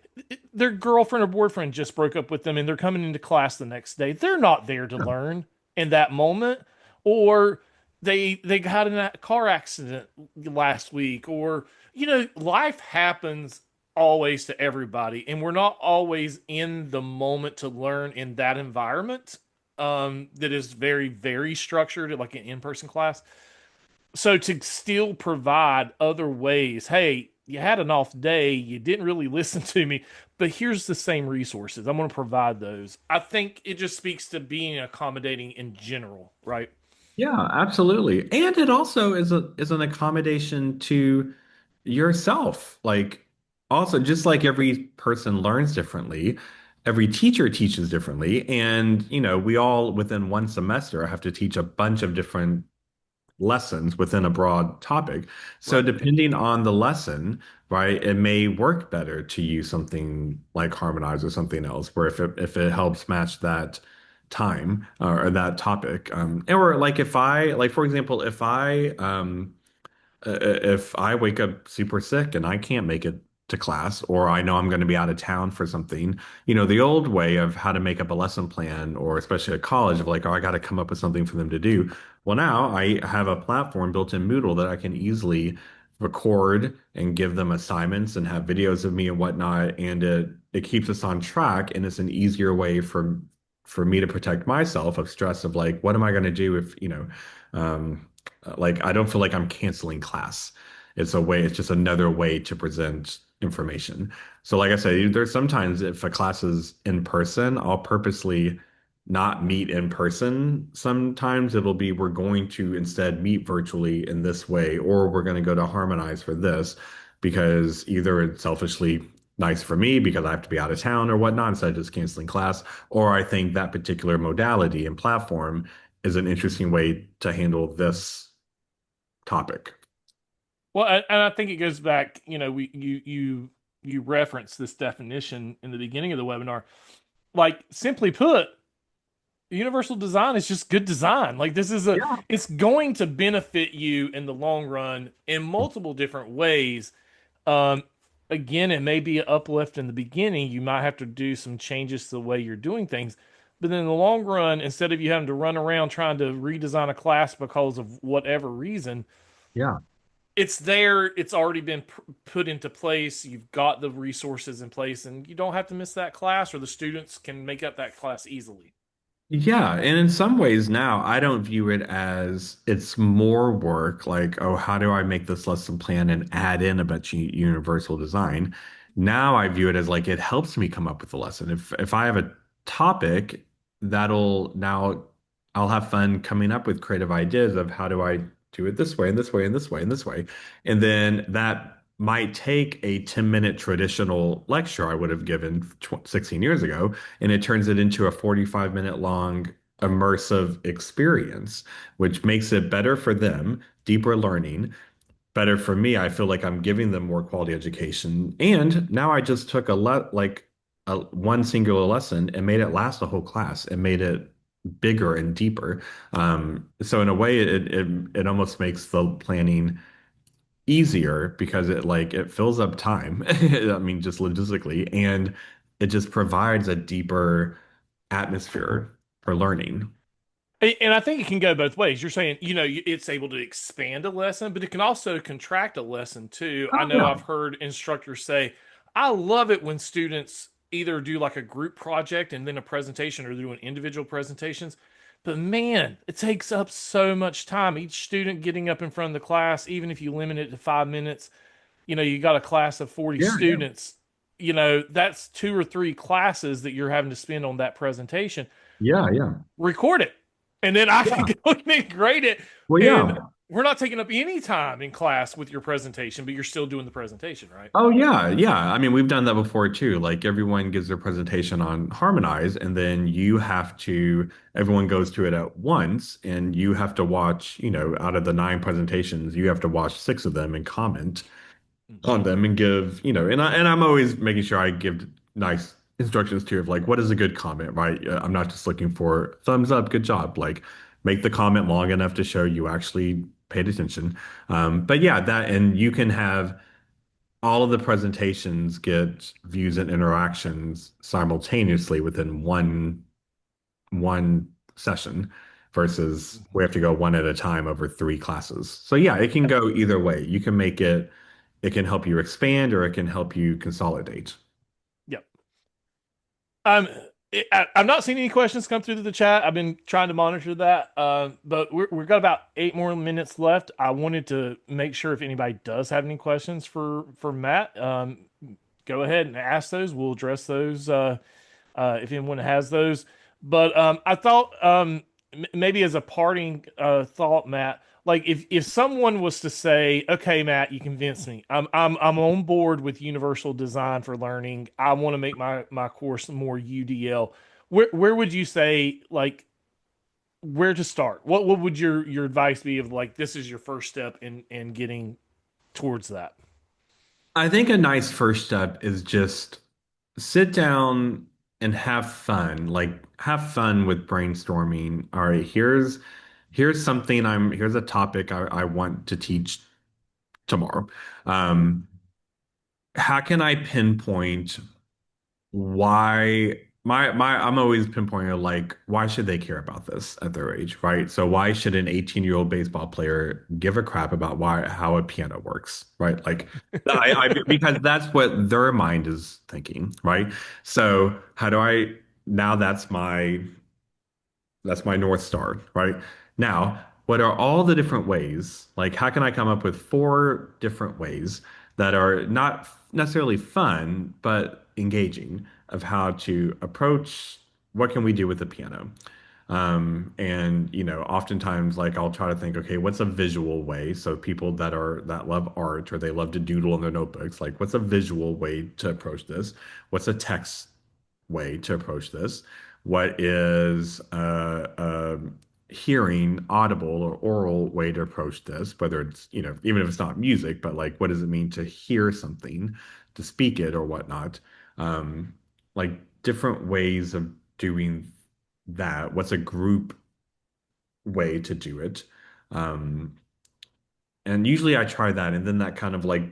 Their girlfriend or boyfriend just broke up with them and they're coming into class the next day. They're not there to learn in that moment. Or they got in a car accident last week. Or, life happens always to everybody. And we're not always in the moment to learn in that environment that is very, very structured, like an in-person class. So to still provide other ways, hey, you had an off day, you didn't really listen to me, but here's the same resources. I'm going to provide those. I think it just speaks to being accommodating in general, right? Yeah, absolutely. And it also is an accommodation to yourself. Like also just like every person learns differently, every teacher teaches differently. And, we all within one semester have to teach a bunch of different lessons within a broad topic. So Right. depending on the lesson, right, it may work better to use something like Harmonize or something else, where if it helps match that time or that topic. Or like if I like for example, if I wake up super sick and I can't make it to class, or I know I'm going to be out of town for something, the old way of how to make up a lesson plan, or especially at college, of like, oh, I got to come up with something for them to do. Well, now I have a platform built in Moodle that I can easily record and give them assignments and have videos of me and whatnot, and it keeps us on track, and it's an easier way for me to protect myself of stress of like, what am I going to do if, like I don't feel like I'm canceling class. It's just another way to present information. So like I said, there's sometimes if a class is in person, I'll purposely not meet in person. Sometimes it'll be we're going to instead meet virtually in this way, or we're going to go to Harmonize for this because either it's selfishly nice for me because I have to be out of town or whatnot instead of just canceling class, or I think that particular modality and platform is an interesting way to handle this topic. Well, and I think it goes back, you referenced this definition in the beginning of the webinar. Like, simply put, universal design is just good design. Like, Yeah. it's going to benefit you in the long run in multiple different ways. Um, Again, it may be an uplift in the beginning. You might have to do some changes to the way you're doing things. But then in the long run, instead of you having to run around trying to redesign a class because of whatever reason, Yeah. it's there. It's already been put into place. You've got the resources in place, and you don't have to miss that class, or the students can make up that class easily. Yeah, and in some ways now I don't view it as it's more work, like, oh, how do I make this lesson plan and add in a bunch of universal design? Now I view it as like it helps me come up with a lesson. If I have a topic, that'll now I'll have fun coming up with creative ideas of how do I do it this way and this way and this way and this way. And then that might take a 10-minute traditional lecture I would have given 16 years ago and it turns it into a 45-minute long immersive experience, which makes it better for them, deeper learning, better for me. I feel like I'm giving them more quality education. And now I just took a one singular lesson and made it last a whole class and made it bigger and deeper. So in a way, it almost makes the planning easier because it fills up time. I mean, just logistically, and it just provides a deeper atmosphere for learning. And I think it can go both ways. You're saying, it's able to expand a lesson, but it can also contract a lesson too. I Oh know yeah. I've heard instructors say, I love it when students either do like a group project and then a presentation or doing individual presentations. But man, it takes up so much time. Each student getting up in front of the class, even if you limit it to 5 minutes, you got a class of 40 Yeah, yeah. students, that's 2 or 3 classes that you're having to spend on that presentation. Yeah, yeah. Record it, and then I can Yeah. go and grade it. Well, And yeah. we're not taking up any time in class with your presentation, but you're still doing the presentation, right? Oh yeah, yeah. I mean, we've done that before too. Like everyone gives their presentation on Harmonize, and then everyone goes to it at once, and you have to watch, out of the 9 presentations, you have to watch 6 of them and comment on them and give, and I'm always making sure I give nice instructions too of like what is a good comment, right? I'm not just looking for thumbs up, good job. Like make the comment long enough to show you actually paid attention. But yeah, that and you can have all of the presentations get views and interactions simultaneously within one session versus we have to go one at a time over 3 classes. So yeah, it can Yep. go either way. You can make it can help you expand or it can help you consolidate. Yep. Um, I'm not seeing any questions come through the chat. I've been trying to monitor that, but we've got about 8 more minutes left. I wanted to make sure if anybody does have any questions for Matt, go ahead and ask those. We'll address those if anyone has those. But I thought maybe as a parting thought, Matt, like if someone was to say, "Okay, Matt, you convinced me. I'm on board with universal design for learning. I want to make my course more UDL." Where would you say like where to start? What would your advice be of like this is your first step in getting towards that? I think a nice first step is just sit down and have fun. Like have fun with brainstorming. All right, here's a topic I want to teach tomorrow. Um, how can I pinpoint why I'm always pinpointing like why should they care about this at their age, right? So why should an 18-year-old baseball player give a crap about why how a piano works, right? Like because that's what their mind is thinking, right? So how do I now that's my North Star, right? Now, what are all the different ways? Like, how can I come up with 4 different ways that are not necessarily fun, but engaging of how to approach what can we do with the piano? And oftentimes like I'll try to think, okay, what's a visual way? So people that love art or they love to doodle in their notebooks, like what's a visual way to approach this? What's a text way to approach this? What is a hearing, audible or oral way to approach this? Whether it's, even if it's not music, but like what does it mean to hear something, to speak it or whatnot? Um, like different ways of doing that. What's a group way to do it? Um, and usually I try that, and then that kind of like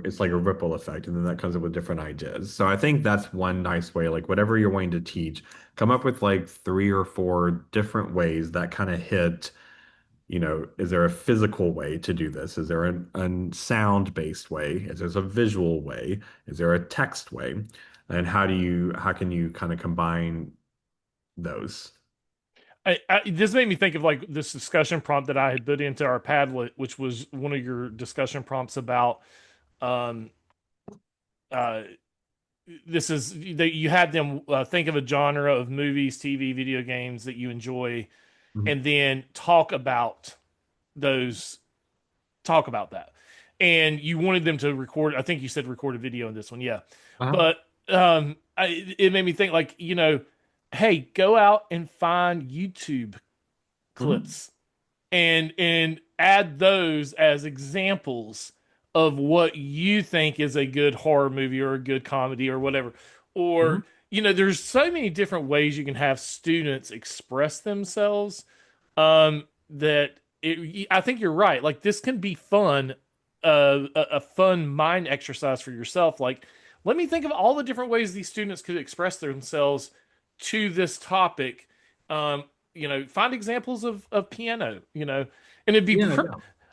it's like a ripple effect, and then that comes up with different ideas. So I think that's one nice way, like whatever you're wanting to teach, come up with like 3 or 4 different ways that kind of hit, is there a physical way to do this? Is there a sound-based way? Is there a visual way? Is there a text way? And how can you kind of combine those? This made me think of like this discussion prompt that I had put into our Padlet, which was one of your discussion prompts about um, uh, this is that you had them think of a genre of movies, TV, video games that you enjoy, Mhm. and then those, talk about that. And you wanted them to record, I think you said record a video in this one, yeah. Uh-huh. But it made me think like, hey, go out and find YouTube Mhm. clips and add those as examples of what you think is a good horror movie or a good comedy or whatever. Mhm. Or, there's so many different ways you can have students express themselves I think you're right. Like this can be fun, a fun mind exercise for yourself. Like, let me think of all the different ways these students could express themselves to this topic. Um, find examples of piano. And Yeah, yeah.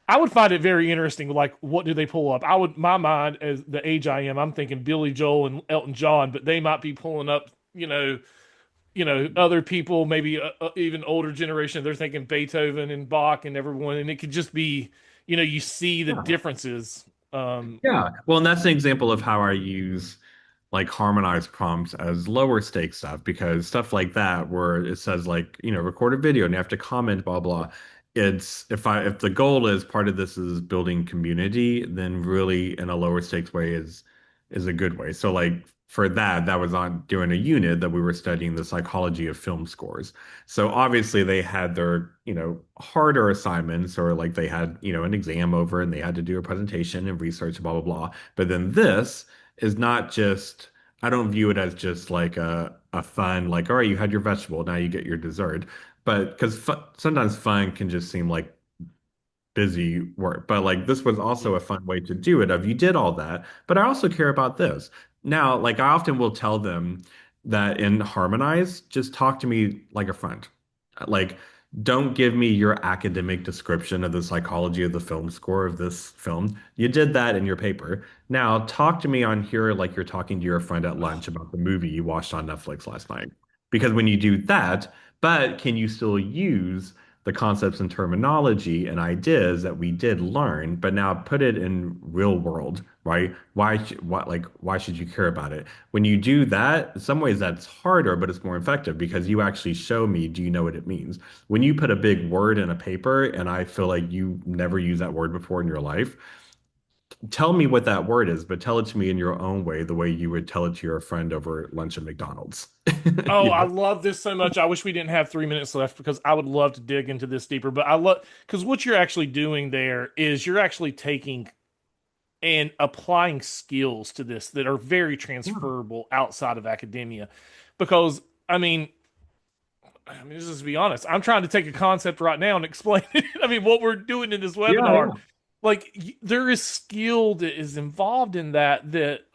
I would find it very interesting. Like, what do they pull up? My mind, as the age I am, I'm thinking Billy Joel and Elton John, but they might be pulling up, other people, maybe even older generation, they're thinking Beethoven and Bach and everyone, and it could just be, you see the Yeah. differences. Um, Yeah. Well, and that's an example of how I use like harmonized prompts as lower stakes stuff because stuff like that where it says like, record a video and you have to comment, blah blah. It's if the goal is part of this is building community, then really in a lower stakes way is a good way. So like for that, that was on during a unit that we were studying the psychology of film scores. So obviously they had their, harder assignments or like they had, an exam over and they had to do a presentation and research, blah blah blah. But then this is not just, I don't view it as just like a fun, like, all right, you had your vegetable, now you get your dessert. But because fu sometimes fun can just seem like busy work. But like this was also a fun way to do it of you did all that, but I also care about this. Now, like I often will tell them that in Harmonize, just talk to me like a friend. Like don't give me your academic description of the psychology of the film score of this film. You did that in your paper. Now talk to me on here like you're talking to your friend at lunch about the movie you watched on Netflix last night. Because when you do that, but can you still use the concepts and terminology and ideas that we did learn, but now put it in real world, right? Why should you care about it? When you do that, in some ways that's harder, but it's more effective because you actually show me, do you know what it means? When you put a big word in a paper and I feel like you never used that word before in your life, tell me what that word is, but tell it to me in your own way, the way you would tell it to your friend over lunch at McDonald's. oh, You I know? love this so much. I wish we didn't have 3 minutes left because I would love to dig into this deeper. But I love because what you're actually doing there is you're actually taking and applying skills to this that are very Yeah, transferable outside of academia. Because just to be honest, I'm trying to take a concept right now and explain it. I mean, what we're doing in this yeah, webinar, yeah, like there is skill that is involved in that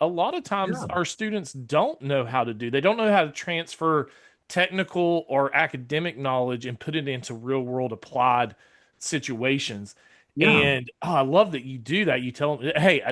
a lot of times yeah, our students don't know how to do. They don't know how to transfer technical or academic knowledge and put it into real world applied situations. yeah, And I love that you do that. You tell them, hey,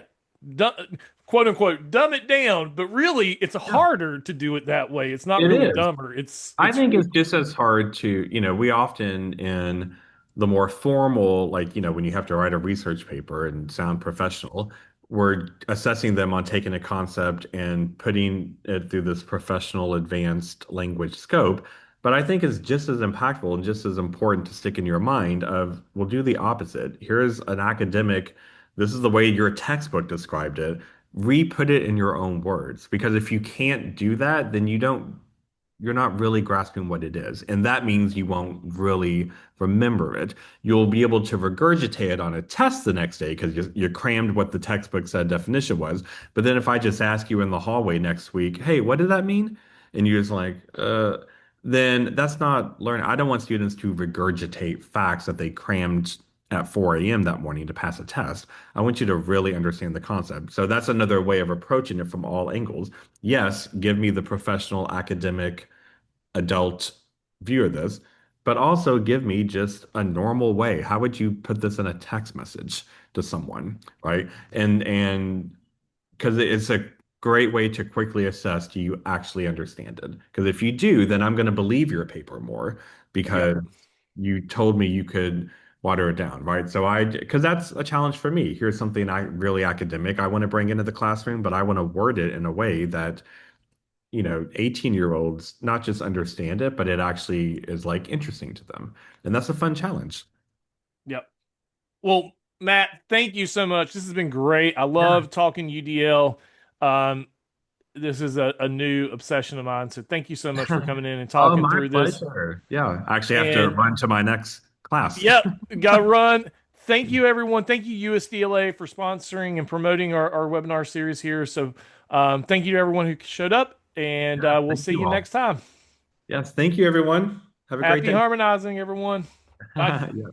quote unquote, dumb it down, but really it's yeah. harder to do it that way. It's not It really is. dumber. It's I it's think really it's just as hard to, we often in the more formal, like, when you have to write a research paper and sound professional, we're assessing them on taking a concept and putting it through this professional advanced language scope. But I think it's just as impactful and just as important to stick in your mind of, we'll do the opposite. Here's an academic, this is the way your textbook described it. Re-put it in your own words. Because if you can't do that, then you're not really grasping what it is. And that means you won't really remember it. You'll be able to regurgitate it on a test the next day because you crammed what the textbook said definition was. But then if I just ask you in the hallway next week, hey, what did that mean? And you're just like, then that's not learning. I don't want students to regurgitate facts that they crammed at 4 a.m. that morning to pass a test. I want you to really understand the concept. So that's another way of approaching it from all angles. Yes, give me the professional academic adult view of this, but also give me just a normal way. How would you put this in a text message to someone, right? And because it's a great way to quickly assess do you actually understand it? Because if you do, then I'm going to believe your paper more Yep. because you told me you could water it down, right? Because that's a challenge for me. Here's something I really academic I want to bring into the classroom, but I want to word it in a way that, 18-year-olds not just understand it, but it actually is like interesting to them. And that's a fun challenge. Yep. Well, Matt, thank you so much. This has been great. I Yeah. love talking UDL. Um, this is a new obsession of mine. So thank you so much for coming in and Oh, talking my through this. pleasure. Yeah. I actually have to And run to my next class. yep, got to run. Thank you, everyone. Thank you, USDLA, for sponsoring and promoting our webinar series here. So thank you to everyone who showed up, and Yeah, we'll thank see you you next all. time. Yes, thank you, everyone. Have a great Happy day. harmonizing, everyone. Bye. Yeah.